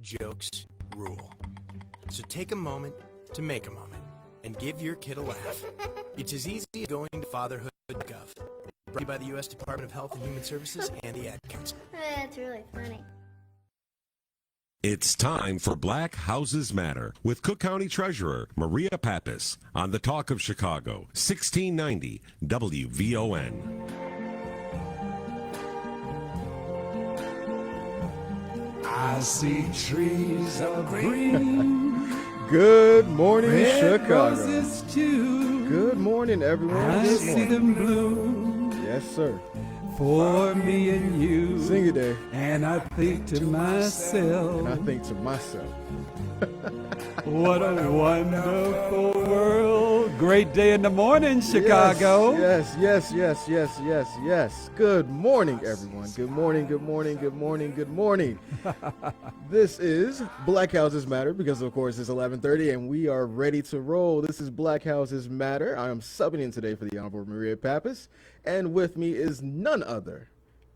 jokes rule. So take a moment to make a moment and give your kid a laugh. It's as easy as going to fatherhood.gov. Brought to you by the U.S. Department of Health and Human Services and the Ad Council. That's really funny. It's time for Black Houses Matter with Cook County Treasurer Maria Pappas on the Talk of Chicago, 1690 WVON. I see trees of green. Good morning, Red Chicago. Roses too. Good morning, everyone. I Good see morning. them bloom Yes, sir. for me and you. Sing it, Dave. And I think to myself, And I think to myself, what a wonderful world. Great day in the morning, Chicago. Yes. Good morning, everyone. Good morning, good morning, good morning, good morning. This is Black Houses Matter because, of course, it's 11:30 and we are ready to roll. This is Black Houses Matter. I am subbing in today for the Honorable Maria Pappas, and with me is none other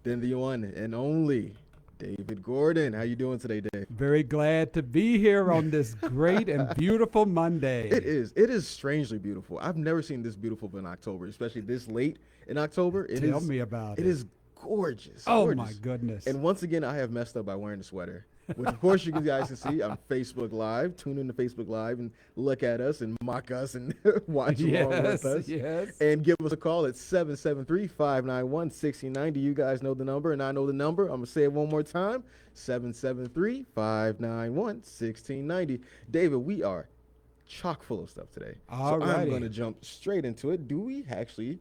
than the one and only David Gordon. How you doing today, Dave? Very glad to be here on this great and beautiful Monday. It is strangely beautiful. I've never seen this beautiful in October, especially this late in October. Tell me about it. It is gorgeous. Oh, gorgeous. my goodness. And once again, I have messed up by wearing the sweater, which of course you guys can see on Facebook Live. Tune in to Facebook Live and look at us and mock us and watch along with us. Yes. And give us a call at 773-591-6090. You guys know the number, and I know the number. I'm going to say it one more time, 773-591-1690. David, we are chock full of stuff today. So I'm going to jump straight into it. Do we actually...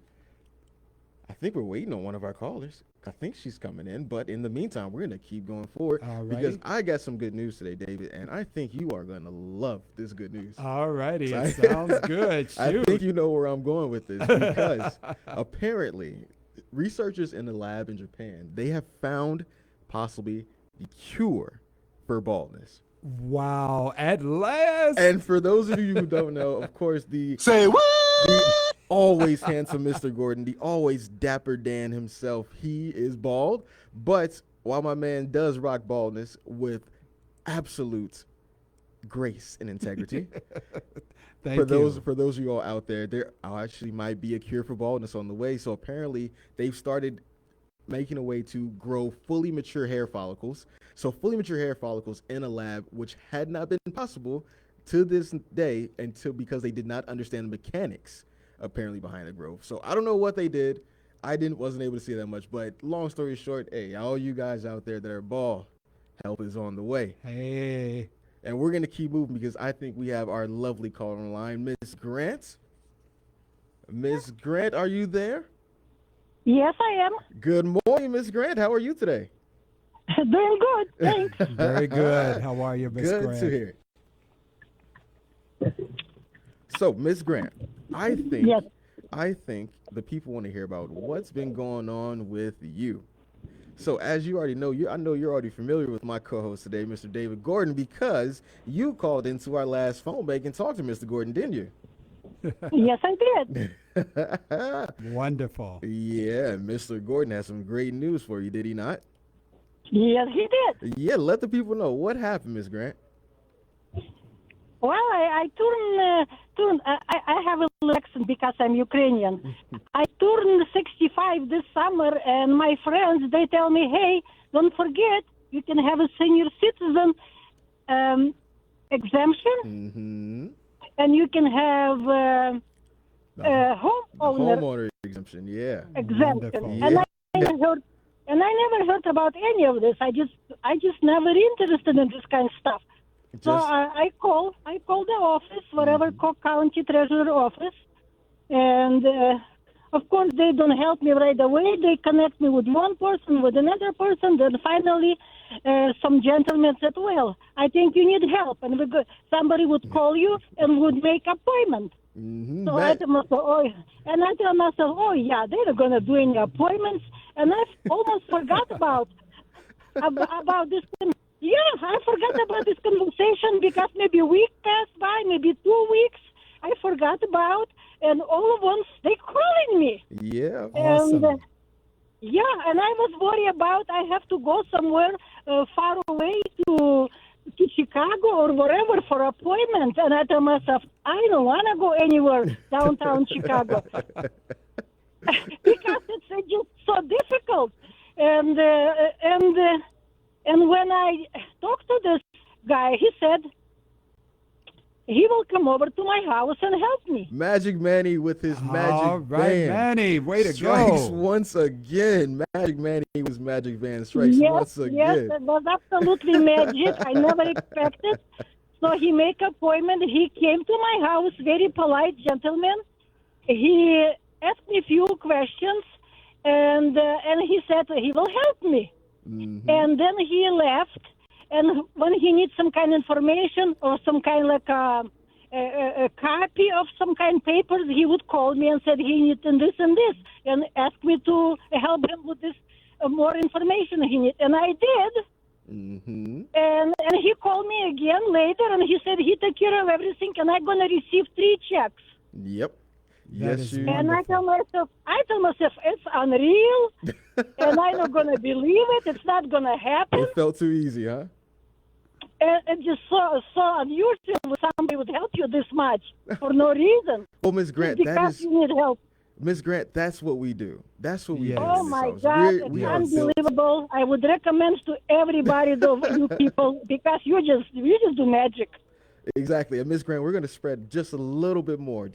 I think we're waiting on one of our callers. I think she's coming in, but in the meantime, we're going to keep going forward because I got some good news today, David, and I think you are going to love this good news. All righty. It sounds good. Shoot. I think you know where I'm going with this because apparently researchers in the lab in Japan, they have found possibly the cure for baldness. Wow. At last. And for those of you who don't know, of course, the always handsome Mr. Gordon, the always dapper Dan himself, he is bald. But while my man does rock baldness with absolute grace and integrity, for those of you all out there, there actually might be a cure for baldness on the way. So apparently they've started making a way to grow fully mature hair follicles. So fully mature hair follicles in a lab, which had not been possible to this day because they did not understand the mechanics apparently behind the growth. So I don't know what they did. Wasn't able to see that much, but long story short, hey, all you guys out there that are bald, help is on the way. Hey. And we're going to keep moving because I think we have our lovely caller on the line, Miss Grant. Miss Grant, are you there? Yes, I am. Good morning, Miss Grant. How are you today? Doing good, thanks. Very good. How are you, Miss Grant? Good to hear. So, Miss Grant, I think the people want to hear about what's been going on with you. So, as you already know, I know you're already familiar with my co-host today, Mr. David Gordon, because you called into our last phone bank and talked to Mr. Gordon, didn't you? Yes, I did. Wonderful. Yeah, Mr. Gordon has some great news for you, did he not? Yes, he did. Yeah, let the people know what happened, Miss Grant. Well, I have a little accent because I'm Ukrainian. I turned 65 this summer, and my friends, they tell me, hey, don't forget, you can have a senior citizen exemption, and you can have homeowner exemption, yeah. Exemption. Yeah. And I never heard about any of this. I just never interested in this kind of stuff. So I called the office, whatever Cook County Treasurer office, and of course they don't help me right away. They connect me with one person, with another person. Then finally, some gentleman said, "Well, I think you need help," and somebody would call you and would make appointment. So I tell myself, oh yeah, they're not gonna do any appointments, and I almost forgot about this. Yeah, I forgot about this conversation because maybe a week passed by, maybe 2 weeks. I forgot about, and all at once they calling me. Yeah, awesome. And, and I was worried about I have to go somewhere far away to to Chicago or wherever for appointment. And I tell myself, I don't want to go anywhere downtown Chicago because it's just so difficult. And when I talked to this guy, he said he will come over to my house and help me. Magic Manny with his magic All right, van. Manny, way to Strikes go. once again. Magic Manny was Magic Van. Strikes once again. Yes, it was absolutely magic. I never expected. So he make appointment. He came to my house, very polite gentleman. He asked me a few questions, and he said he will help me. Mhm. And then he left. And when he needs some kind of information or some kind like a copy of some kind of papers, he would call me and said he needs this and this, and ask me to help him with this more information he needs. And I did. Mhm. And he called me again later, and he said he took care of everything, and I'm gonna receive 3 checks. Yep. That Yes, is you. And wonderful. I tell myself it's unreal, and I'm not gonna believe it. It's not gonna happen. It felt too easy, huh? And it's just so unusual when somebody would help you this much for no reason. Well, Miss Grant, that Because is you need help. Miss Grant. That's what we do. That's what we Yes. do. Oh in this my house. God, We're- it's we are built. unbelievable. I would recommend to everybody, you people, because you just do magic. Exactly. And Miss Grant, we're going to spread just a little bit more,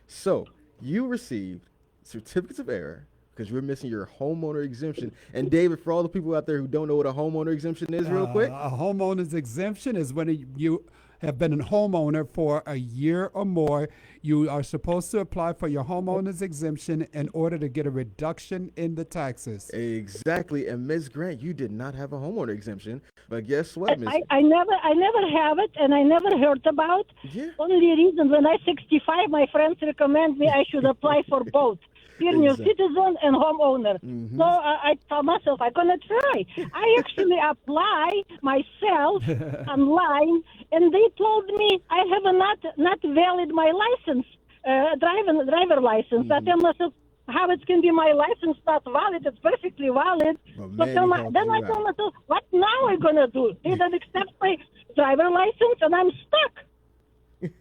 So you received certificates of error because you're missing your homeowner exemption. And David, for all the people out there who don't know what a homeowner exemption is, real quick. A homeowner's exemption is when you have been a homeowner for a year or more. You are supposed to apply for your homeowner's exemption in order to get a reduction in the taxes. Exactly. And Miss Grant, you did not have a homeowner exemption. But guess what, Miss? I never have it, and I never heard about. Yeah. Only reason when I'm 65, my friends recommend me I should apply for both. Senior Exactly. citizen and homeowner. So I tell myself I'm gonna try. I actually apply myself online, and they told me I have a not valid my license, driver license. I tell myself how it can be my license not valid? It's perfectly valid. But So man, tell he my, helped then you I out. tell myself, what now I'm gonna do? They don't accept my driver license, and I'm stuck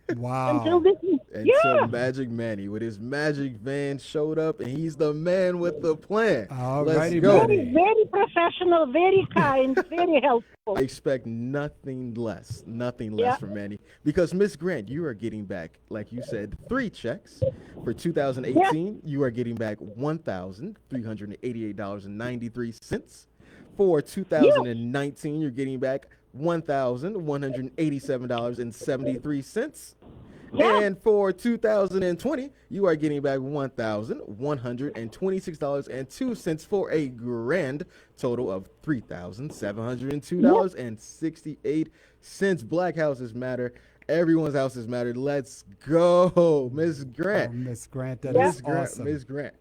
until Wow. this. And Yeah. so Magic Manny with his magic van showed up, and he's the man with the plan. All Let's righty, go. Manny. Very, very professional, very kind, very helpful. I expect nothing less Yeah. from Manny. Because Miss Grant, you are getting back, like you said, 3 checks. For 2018, you are getting back $1,388.93. For 2019, you're getting back $1,187.73. Yeah. And for 2020, you are getting back $1,126.02 for a grand total of $3,702.68. Black houses matter. Everyone's houses matter. Let's go, Miss Grant. Miss Grant, that Yeah. is awesome. Miss Grant,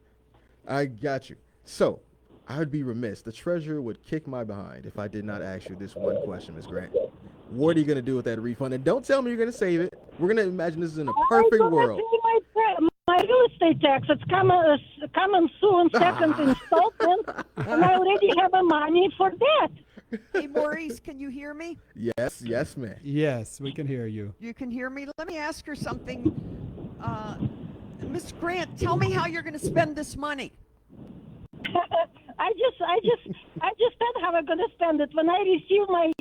I got you. So, I would be remiss. The treasurer would kick my behind if I did not ask you this one question, Miss Grant. What are you going to do with that refund? And don't tell me you're going to save it. We're going to imagine this is in a perfect I'm world. gonna pay my real estate tax. It's coming soon, second installment, and I already have the money for that. Hey, Maurice, can you hear me? Yes, yes, ma'am. Yes, we can hear you. You can hear me? Let me ask her something. Miss Grant, tell me how you're going to spend this money. I just said how I'm gonna spend it when I receive my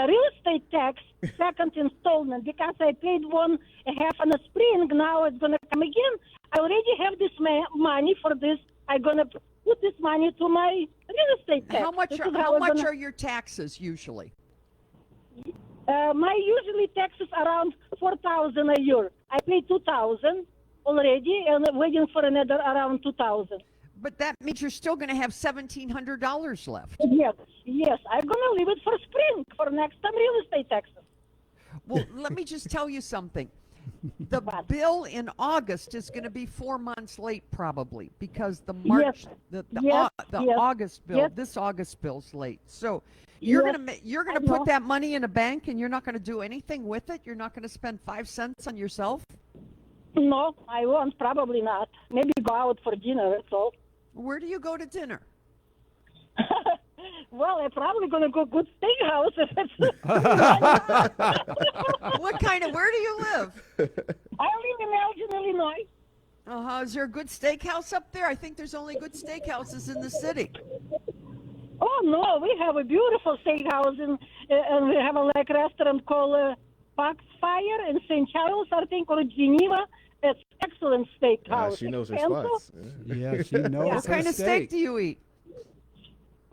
real estate tax second installment, because I paid one half in the spring. Now it's gonna come again. I already have this money for this. I'm gonna put this money to my real estate tax. How much This are, is how I'm much gonna- are your taxes usually? my usually taxes around 4,000 a year. I pay 2,000 already, and waiting for another around 2,000. But that means you're still going to have $1,700 left. Yes, I'm gonna leave it for spring for next time real estate taxes. Well, let me just tell you something. The What? bill in August is going to be 4 months late probably because the March, the Yes, yes, August bill, yes. this August bill's late. So you're Yes, you're I going to put know. that money in a bank and you're not going to do anything with it. You're not going to spend 5 cents on yourself. No, I won't. Probably not. Maybe go out for dinner. That's all. Where do you go to dinner? Well, I'm probably gonna go good steakhouse if it's. Where do you live? I live in Elgin, Illinois. Is there a good steakhouse up there? I think there's only good steakhouses in the city. Oh no, we have a beautiful steakhouse and we have a restaurant called Foxfire in St. Charles, I think, or Geneva. It's excellent steakhouse. She knows her Expensive. spots. Yeah, she knows What her kind of steak do you eat?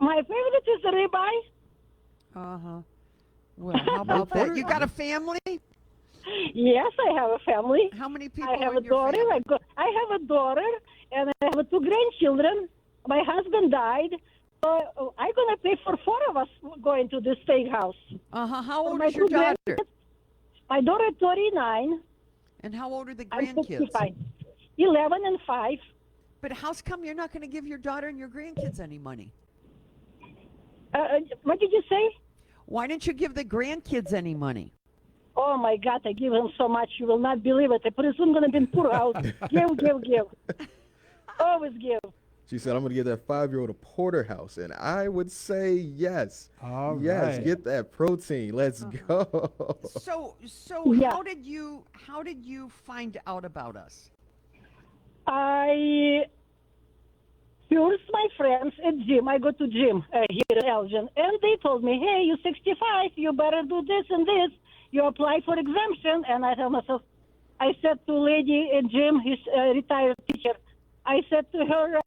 My favorite is the ribeye. Well, how about that? You got a family? Yes, I have a family. How many people I have in a your daughter. family? I have a daughter, and I have 2 grandchildren. My husband died, so I'm gonna pay for 4 of us going to the steakhouse. How old My is your 2 daughter? grandkids- My daughter is 39. And how old are the I'm grandkids? 65. 11 and 5. But how's come you're not going to give your daughter and your grandkids any money? What did you say? Why didn't you give the grandkids any money? Oh my God, I give him so much, you will not believe it. I pretty soon gonna be in poor house. Give. Always give. She said, I'm going to give that 5-year-old a porterhouse. And I would say yes. All yes, right. get that protein. Let's go. So Yeah. how did you find out about us? First, my friends at gym, I go to gym here in Elgin, and they told me, hey, you're 65, you better do this and this. You apply for exemption. And I told myself, I said to lady at gym, he's a retired teacher, I said to her,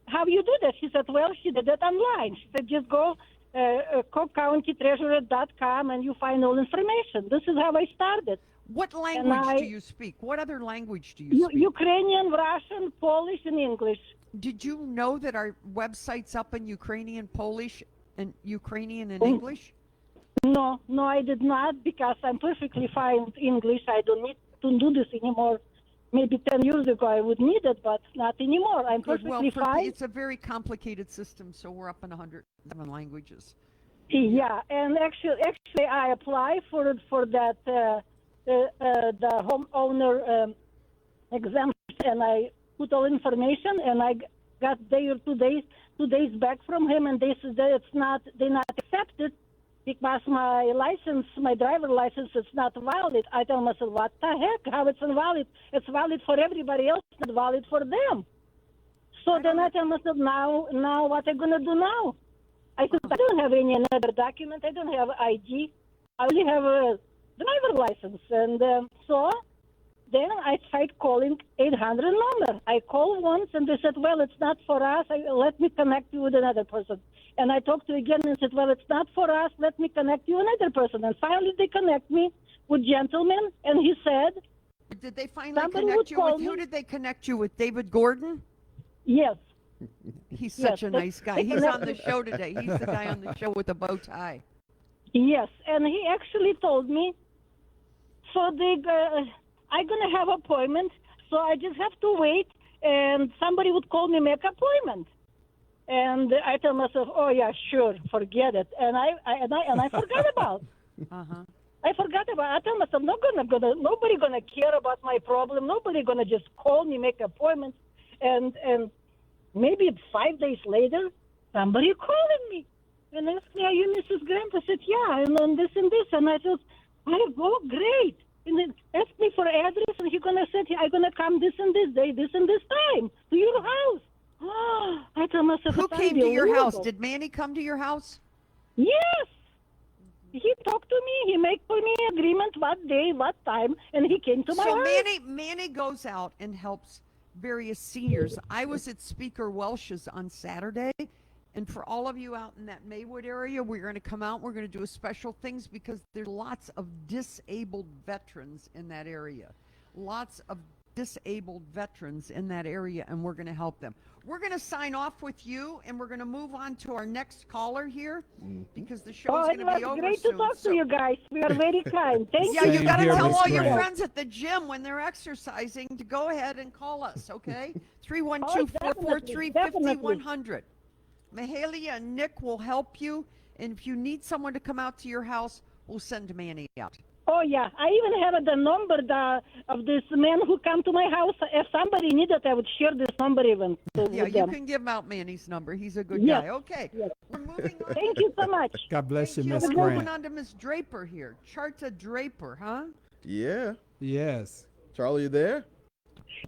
how you do that? She said, well, she did that online. She said, just go cookcountytreasurer.com and you find all information. This is how I started. What language do you speak? What other language do you speak? Ukrainian, Russian, Polish, and English. Did you know that our website's up in Ukrainian, Polish, and Ukrainian and English? No, I did not, because I'm perfectly fine with English. I don't need to do this anymore. Maybe 10 years ago I would need it, but not anymore. I'm Good. perfectly Well, fine. it's a very complicated system, so we're up in 107 languages. Yeah, and actually I apply for that the homeowner exemption, and I put all information, and I got 2 days back from him, and they said that they're not accepted because my driver license is not valid. I tell myself, what the heck? How it's invalid? It's valid for everybody else, not valid for them. So then I tell myself, now what am I gonna do now? I said, I don't have any other document. I don't have ID. I only have a driver license. And so then I tried calling 800 number. I called once, and they said, well, it's not for us. Let me connect you with another person. And I talked to again and said, well, it's not for us. Let me connect you with another person. And finally they connect me with gentleman, and he said, Did they finally Somebody connect would you call with, who me. did they connect you with? David Gordon? yes. He's Yes, such a they- nice guy. they He's on the connected- show today. He's the guy on the show with the bow tie. Yes, and he actually told me, so I'm going to have appointment, so I just have to wait, and somebody would call me, make appointment. And I tell myself, oh yeah, sure, forget it. And I forgot about it. I forgot about it. I tell myself, nobody gonna care about my problem. Nobody gonna just call me, make appointments, and maybe 5 days later, somebody calling me and asked me, are you Mrs. Grant? I said, yeah, and then this and this, and I said, oh great. And then asked me for address, and he gonna say, I'm gonna come this and this day, this and this time to your house. Oh, I tell myself, Who it's came to your house? unbelievable. Did Manny come to your house? Yes. He talked to me. He made for me agreement what day, what time, and he came to my So house. Manny goes out and helps various seniors. I was at Speaker Welsh's on Saturday, and for all of you out in that Maywood area, we're going to come out. We're going to do a special things because there's lots of disabled veterans in that area. Lots of disabled veterans in that area, and we're going to help them. We're going to sign off with you, and we're going to move on to our next caller here because the show is Oh, going it to be was over great soon. to talk So- to you guys. We are very kind. Thank yeah, you. you Same got to here, tell Miss all your Grant. friends at the gym when they're exercising to go ahead and call us, okay? 312-443-5100. Mahalia and Nick will help you, and if you need someone to come out to your house, we'll send Manny out. Oh yeah, I even have the number of this man who come to my house. If somebody needed, I would share this number even Yeah, with you them. can give out Manny's number. He's a good Yes. guy. Okay, Yes. we're moving on. Thank you so much. God bless you, Thank Miss We're moving Grant. on to Miss Draper here. Charta Draper, huh? Yeah. Yes. Charlie, you there?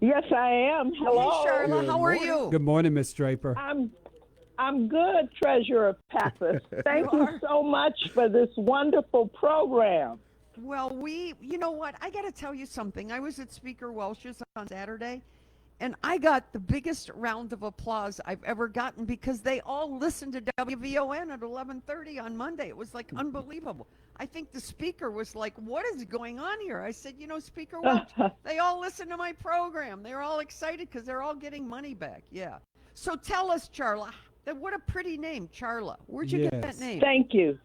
Yes, I am. Hello. Hey, Charla, Good how are morning. you? Good morning, Miss Draper. I'm good, Treasurer Pappas. Thank You you are? so much for this wonderful program. Well, you know what? I got to tell you something. I was at Speaker Welch's on Saturday, and I got the biggest round of applause I've ever gotten because they all listened to WVON at 11:30 on Monday. It was like unbelievable. I think the speaker was like, "What is going on here?" I said, "You know, Speaker Welch, they all listen to my program. They're all excited because they're all getting money back." Yeah. So tell us, Charla, what a pretty name, Charla. Where'd you get that Yes. name? Thank you.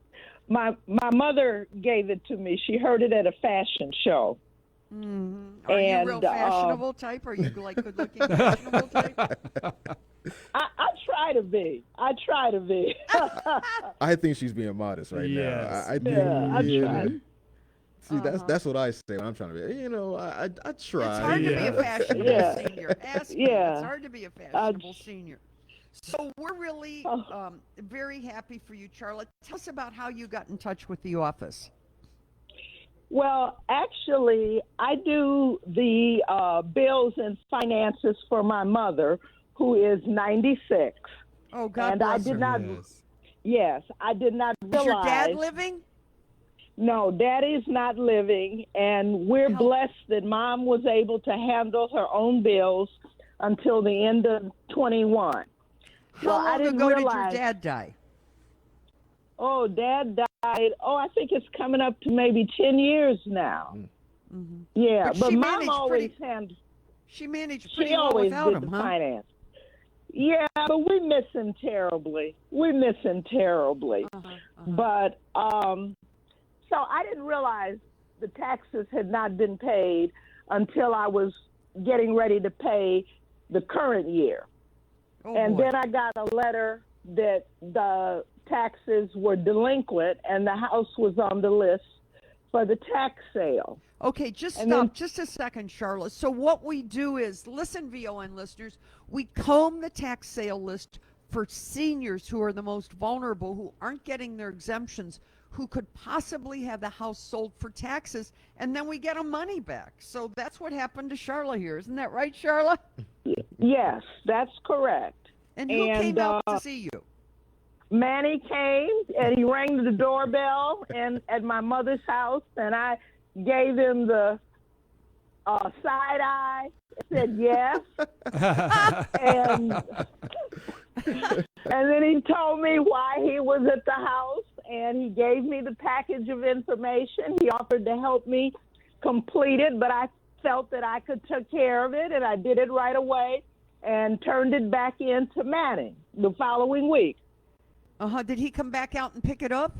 My mother gave it to me. She heard it at a fashion show. Are you real And, fashionable type? Are you like good looking fashionable type? I try to be. I try to be. I think she's being modest right Yes. now. I do. Yeah, I try. See, that's what I say when I'm trying to be. You know, I try. It's hard to be a fashionable Yeah. senior. Ask me. Yeah. It's hard to be a fashionable senior. So we're really very happy for you, Charlotte. Tell us about how you got in touch with the office. Well, actually, I do the bills and finances for my mother, who is 96. Oh, God And I bless did her. not. Yes. Yes, I did not Is realize. your dad living? No, Daddy's not living, and we're How- blessed that Mom was able to handle her own bills until the end of 21. How Well, I long didn't ago realize- did your dad die? Oh, Dad died. Oh, I think it's coming up to maybe 10 years now. Yeah, But but she Mom managed always pretty- handled. She managed She pretty well always without did him, the huh? finance. Yeah, but we miss him terribly. We miss him terribly. But so I didn't realize the taxes had not been paid until I was getting ready to pay the current year. Oh, And boy. then I got a letter that the taxes were delinquent and the house was on the list for the tax sale. Okay, just And stop then- just a second, Charlotte. So what we do is, listen, VON listeners, we comb the tax sale list for seniors who are the most vulnerable, who aren't getting their exemptions, who could possibly have the house sold for taxes, and then we get them money back. So that's what happened to Charlotte here. Isn't that right, Charlotte? Yes, that's correct. And who came out to see you? Manny came and he rang the doorbell and at my mother's house, and I gave him the side eye. Said yes, and then he told me why he was at the house, and he gave me the package of information. He offered to help me complete it, but I felt that I could take care of it, and I did it right away and turned it back in to Manning the following week. Did he come back out and pick it up?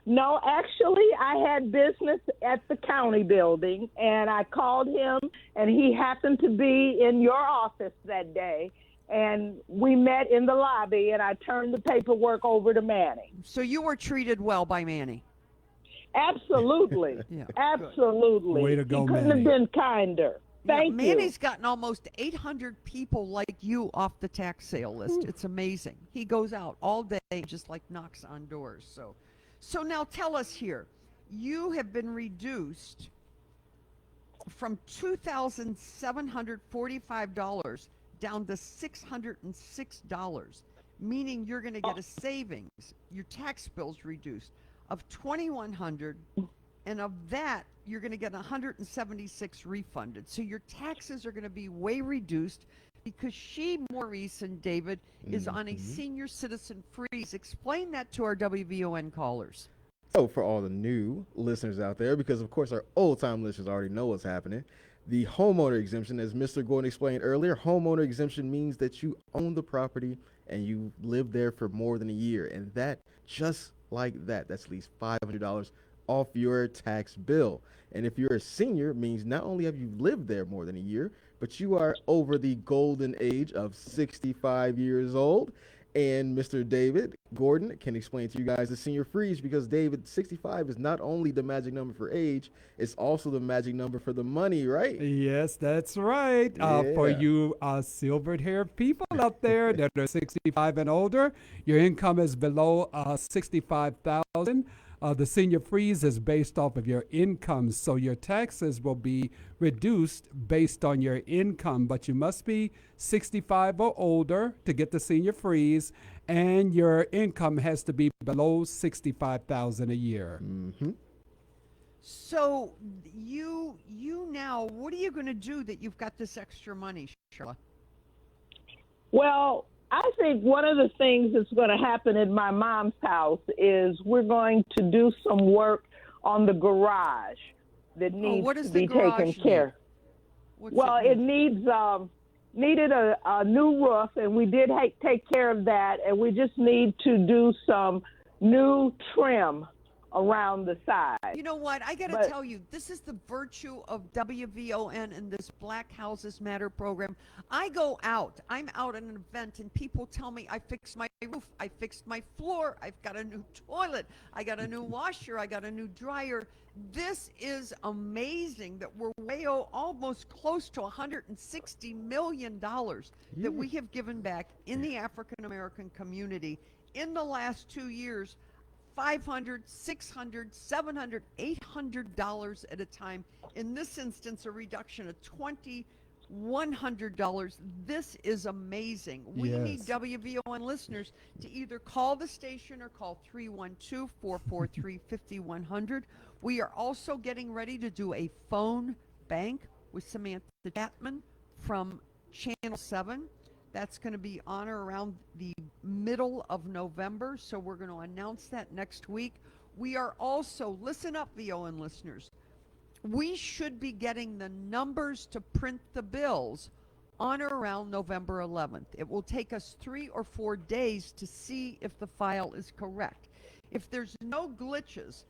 No, actually, I had business at the county building, and I called him, and he happened to be in your office that day, and we met in the lobby, and I turned the paperwork over to Manny. So you were treated well by Manny. Absolutely. Yeah, good. Absolutely. Way to go, he couldn't Manny. have been kinder. Thank you. Manny's gotten almost 800 people like you off the tax sale list. It's amazing. He goes out all day, just like knocks on doors. So now tell us here, you have been reduced from $2,745 down to $606, meaning you're going to get a savings. Your tax bill's reduced of $2,100, and of that you're going to get 176 refunded. So your taxes are going to be way reduced because Maurice and David is on a senior citizen freeze. Explain that to our WVON callers. So for all the new listeners out there, because of course our old-time listeners already know what's happening, the homeowner exemption, as Mr. Gordon explained earlier, homeowner exemption means that you own the property and you live there for more than a year. And that, just like that, that's at least $500 off your tax bill. And if you're a senior, it means not only have you lived there more than a year, but you are over the golden age of 65 years old. And Mr. David Gordon can explain to you guys the senior freeze, because David, 65 is not only the magic number for age, it's also the magic number for the money, right? Yes, that's right. For Yeah. you silvered-haired people out there that are 65 and older, your income is below 65,000. The senior freeze is based off of your income, so your taxes will be reduced based on your income, but you must be 65 or older to get the senior freeze, and your income has to be below 65,000 a year. So you now, what are you going to do that you've got this extra money, Charlotte? Well, I think one of the things that's going to happen in my mom's house is we're going to do some work on the garage that needs what to does be the garage taken care of. What's Well, it it needed a new roof, and we did take care of that, and we just need to do some new trim around the side. You know what? I got to But- tell you, this is the virtue of WVON and this Black Houses Matter program. I go out. I'm out at an event, and people tell me I fixed my roof, I fixed my floor, I've got a new toilet, I got a new washer, I got a new dryer. This is amazing that we're almost close to $160 million that we have given back in the African American community in the last 2 years. $500, $600, $700, $800 at a time. In this instance, a reduction of $2,100. This is amazing. We need Yes. WVON listeners to either call the station or call 312-443-5100. We are also getting ready to do a phone bank with Samantha Chapman from Channel 7. That's going to be on or around the middle of November, so we're going to announce that next week. We are also, listen up, VON listeners, we should be getting the numbers to print the bills on or around November 11th. It will take us 3 or 4 days to see if the file is correct. If there's no glitches,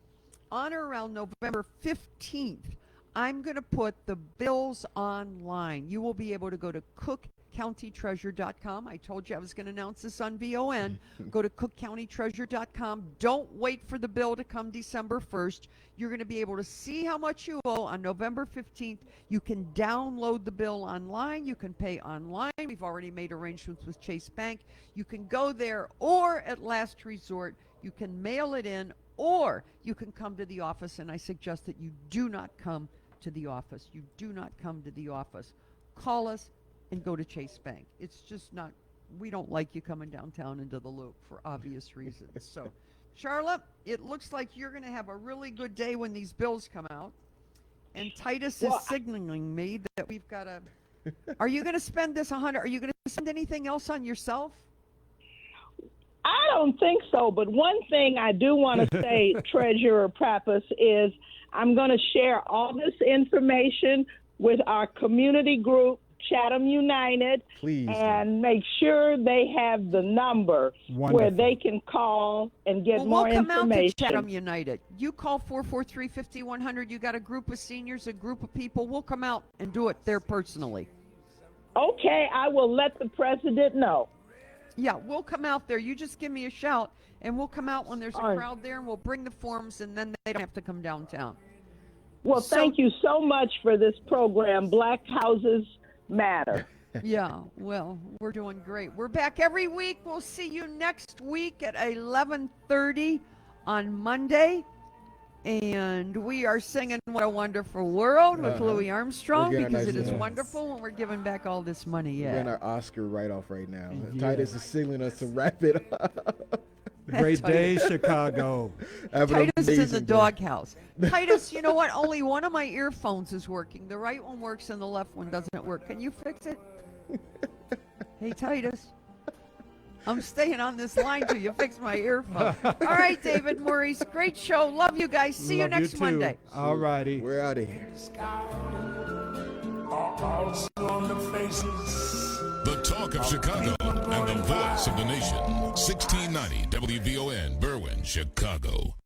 on or around November 15th, I'm going to put the bills online. You will be able to go to cookcountytreasure.com. I told you I was going to announce this on VON. Go to cookcountytreasure.com. Don't wait for the bill to come December 1st. You're going to be able to see how much you owe on November 15th. You can download the bill online. You can pay online. We've already made arrangements with Chase Bank. You can go there, or at last resort, you can mail it in, or you can come to the office, and I suggest that you do not come to the office. You do not come to the office. Call us and go to Chase Bank. It's just not, we don't like you coming downtown into the Loop for obvious reasons. So, Charlotte, it looks like you're going to have a really good day when these bills come out. And Titus is signaling me that we've got to, are you going to spend this 100? Are you going to spend anything else on yourself? I don't think so, but one thing I do want to say, Treasurer Pappas, is I'm going to share all this information with our community group, Chatham United, Please. and make sure they have the number where Wonderful. they can call and get Well, more we'll come out to information. Chatham United. You call 443-5100. You got a group of seniors, a group of people. We'll come out and do it there personally. Okay, I will let the president know. Yeah, we'll come out there. You just give me a shout, and we'll come out when there's a All right. crowd there, and we'll bring the forms, and then they don't have to come downtown. Well, So- thank you so much for this program, Black Houses Matter. Yeah, well, we're doing great. We're back every week. We'll see you next week at 11:30 on Monday. And we are singing What a Wonderful World with Louis Armstrong, We're getting because our it nice is little- wonderful when we're giving back all this money. We're getting Yeah. our Oscar write-off right now. Yeah. Titus is signaling us to wrap it up. Great day, Chicago. Have an Titus is in the amazing day. doghouse. Titus, you know what? Only one of my earphones is working. The right one works and the left one doesn't work. Can you fix it? Hey, Titus. I'm staying on this line till you fix my earphone. All right, David Maurice. Great show. Love you guys. See you Love next too. Monday. All righty. We're out of here. The talk of Chicago and the voice of the nation. 1690 WVON, Berwyn, Chicago.